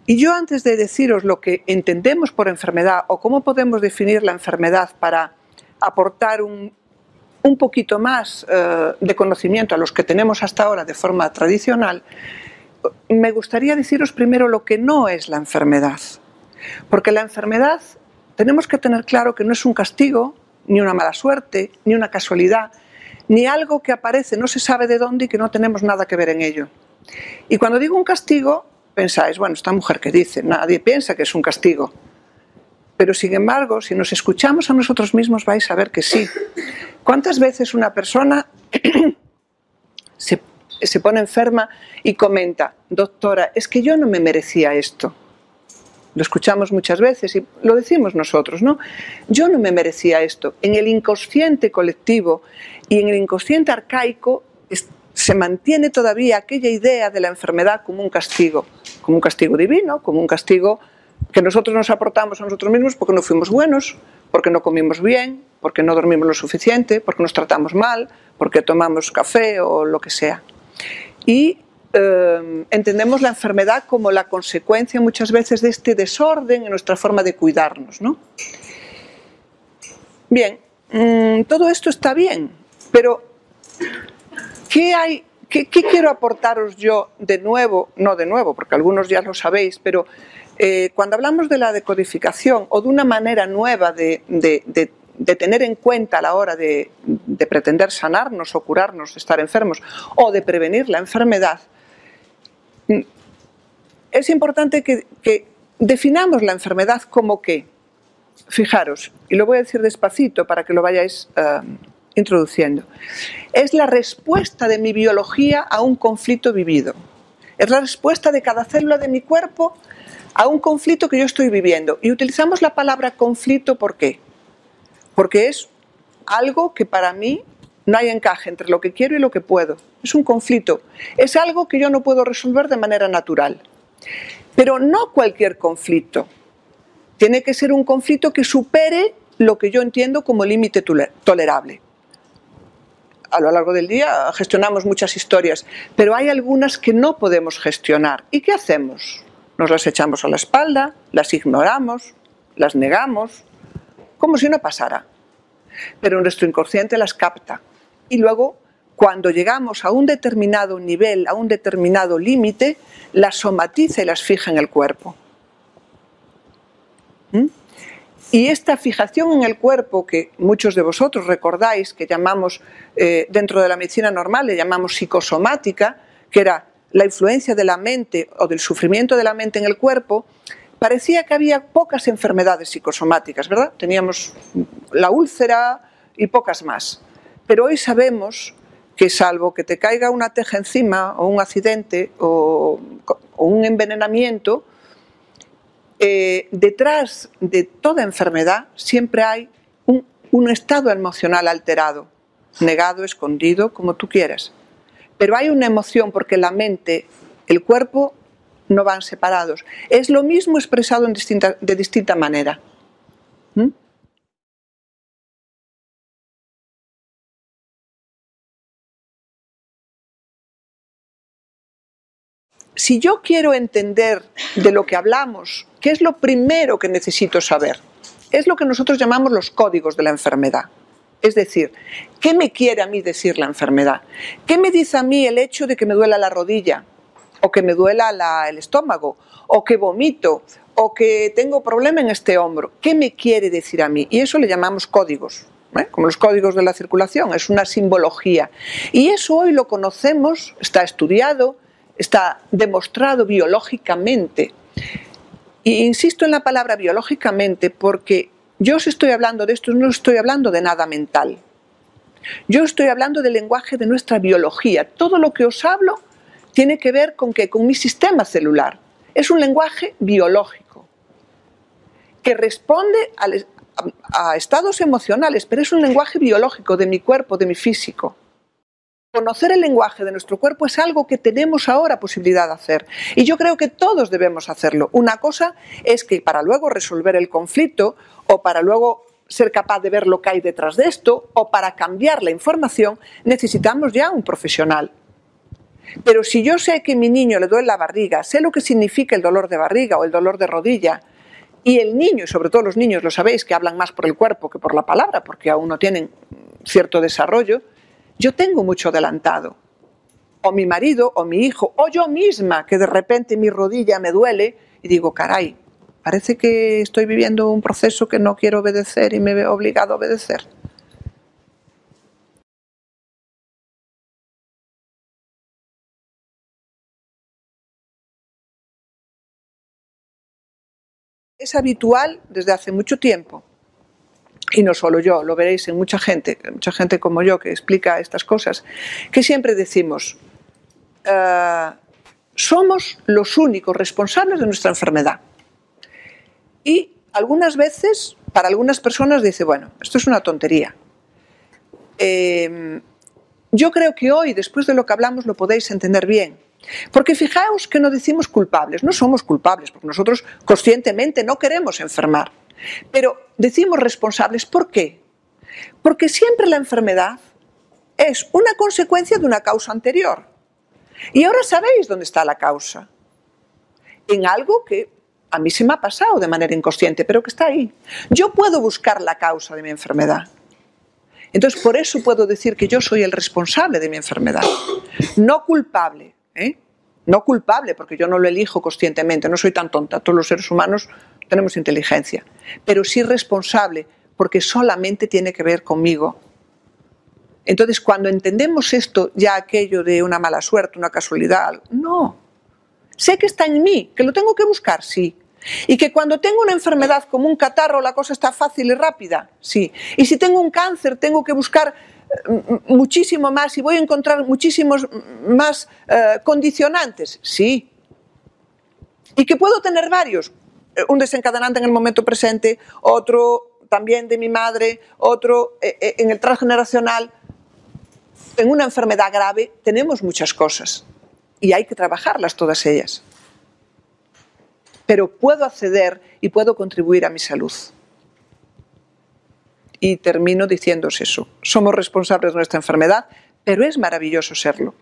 Y yo, antes de deciros lo que entendemos por enfermedad o cómo podemos definir la enfermedad para aportar un poquito más de conocimiento a los que tenemos hasta ahora de forma tradicional, me gustaría deciros primero lo que no es la enfermedad. Porque la enfermedad tenemos que tener claro que no es un castigo, ni una mala suerte, ni una casualidad, ni algo que aparece no se sabe de dónde y que no tenemos nada que ver en ello. Y cuando digo un castigo, pensáis, bueno, esta mujer que dice, nadie piensa que es un castigo. Pero sin embargo, si nos escuchamos a nosotros mismos vais a ver que sí. ¿Cuántas veces una persona se pone enferma y comenta, doctora, es que yo no me merecía esto? Lo escuchamos muchas veces y lo decimos nosotros, ¿no? Yo no me merecía esto. En el inconsciente colectivo y en el inconsciente arcaico se mantiene todavía aquella idea de la enfermedad como un castigo divino, como un castigo que nosotros nos aportamos a nosotros mismos porque no fuimos buenos, porque no comimos bien, porque no dormimos lo suficiente, porque nos tratamos mal, porque tomamos café o lo que sea. Y entendemos la enfermedad como la consecuencia muchas veces de este desorden en nuestra forma de cuidarnos, ¿no? Bien, todo esto está bien, pero ¿qué quiero aportaros yo de nuevo? No de nuevo, porque algunos ya lo sabéis, pero cuando hablamos de la decodificación o de una manera nueva de tener en cuenta a la hora de pretender sanarnos o curarnos de estar enfermos o de prevenir la enfermedad, es importante que definamos la enfermedad como que, fijaros, y lo voy a decir despacito para que lo vayáis introduciendo, es la respuesta de mi biología a un conflicto vivido. Es la respuesta de cada célula de mi cuerpo a un conflicto que yo estoy viviendo. Y utilizamos la palabra conflicto, ¿por qué? Porque es algo que para mí no hay encaje entre lo que quiero y lo que puedo. Es un conflicto. Es algo que yo no puedo resolver de manera natural. Pero no cualquier conflicto. Tiene que ser un conflicto que supere lo que yo entiendo como límite tolerable. A lo largo del día gestionamos muchas historias, pero hay algunas que no podemos gestionar. ¿Y qué hacemos? Nos las echamos a la espalda, las ignoramos, las negamos, como si no pasara. Pero nuestro inconsciente las capta. Y luego, cuando llegamos a un determinado nivel, a un determinado límite, las somatiza y las fija en el cuerpo. Y esta fijación en el cuerpo, que muchos de vosotros recordáis, que llamamos, dentro de la medicina normal, le llamamos psicosomática, que era la influencia de la mente o del sufrimiento de la mente en el cuerpo, parecía que había pocas enfermedades psicosomáticas, ¿verdad? Teníamos la úlcera y pocas más. Pero hoy sabemos que, salvo que te caiga una teja encima o un accidente o un envenenamiento, detrás de toda enfermedad siempre hay un estado emocional alterado, negado, escondido, como tú quieras. Pero hay una emoción, porque la mente, el cuerpo no van separados. Es lo mismo expresado de distinta manera. Si yo quiero entender de lo que hablamos, ¿qué es lo primero que necesito saber? Es lo que nosotros llamamos los códigos de la enfermedad. Es decir, ¿qué me quiere a mí decir la enfermedad? ¿Qué me dice a mí el hecho de que me duela la rodilla? O que me duela el estómago, o que vomito, o que tengo problema en este hombro. ¿Qué me quiere decir a mí? Y eso le llamamos códigos, como los códigos de la circulación, es una simbología. Y eso hoy lo conocemos, está estudiado, está demostrado biológicamente. Y insisto en la palabra biológicamente porque yo os estoy hablando de esto, no estoy hablando de nada mental. Yo estoy hablando del lenguaje de nuestra biología. Todo lo que os hablo tiene que ver con mi sistema celular. Es un lenguaje biológico que responde a estados emocionales, pero es un lenguaje biológico de mi cuerpo, de mi físico. Conocer el lenguaje de nuestro cuerpo es algo que tenemos ahora posibilidad de hacer. Y yo creo que todos debemos hacerlo. Una cosa es que para luego resolver el conflicto o para luego ser capaz de ver lo que hay detrás de esto o para cambiar la información necesitamos ya un profesional. Pero si yo sé que a mi niño le duele la barriga, sé lo que significa el dolor de barriga o el dolor de rodilla, y el niño, y sobre todo los niños, lo sabéis, que hablan más por el cuerpo que por la palabra, porque aún no tienen cierto desarrollo, yo tengo mucho adelantado. O mi marido, o mi hijo, o yo misma, que de repente mi rodilla me duele, y digo, caray, parece que estoy viviendo un proceso que no quiero obedecer y me veo obligado a obedecer. Es habitual desde hace mucho tiempo, y no solo yo, lo veréis en mucha gente como yo que explica estas cosas, que siempre decimos, somos los únicos responsables de nuestra enfermedad. Y algunas veces, para algunas personas dice, bueno, esto es una tontería. Yo creo que hoy, después de lo que hablamos, lo podéis entender bien. Porque fijaos que no decimos culpables, no somos culpables, porque nosotros conscientemente no queremos enfermar. Pero decimos responsables, ¿por qué? Porque siempre la enfermedad es una consecuencia de una causa anterior. Y ahora sabéis dónde está la causa. En algo que a mí se me ha pasado de manera inconsciente, pero que está ahí. Yo puedo buscar la causa de mi enfermedad. Entonces, por eso puedo decir que yo soy el responsable de mi enfermedad. No culpable, No culpable, porque yo no lo elijo conscientemente, no soy tan tonta. Todos los seres humanos tenemos inteligencia. Pero sí responsable, porque solamente tiene que ver conmigo. Entonces, cuando entendemos esto, ya aquello de una mala suerte, una casualidad, no. Sé que está en mí, que lo tengo que buscar, sí. Y que cuando tengo una enfermedad como un catarro, la cosa está fácil y rápida, sí. Y si tengo un cáncer, tengo que buscar muchísimo más y voy a encontrar muchísimos más condicionantes, sí. Y que puedo tener varios, un desencadenante en el momento presente, otro también de mi madre, otro en el transgeneracional. En una enfermedad grave tenemos muchas cosas y hay que trabajarlas todas ellas. Pero puedo acceder y puedo contribuir a mi salud. Y termino diciéndose eso. Somos responsables de nuestra enfermedad, pero es maravilloso serlo.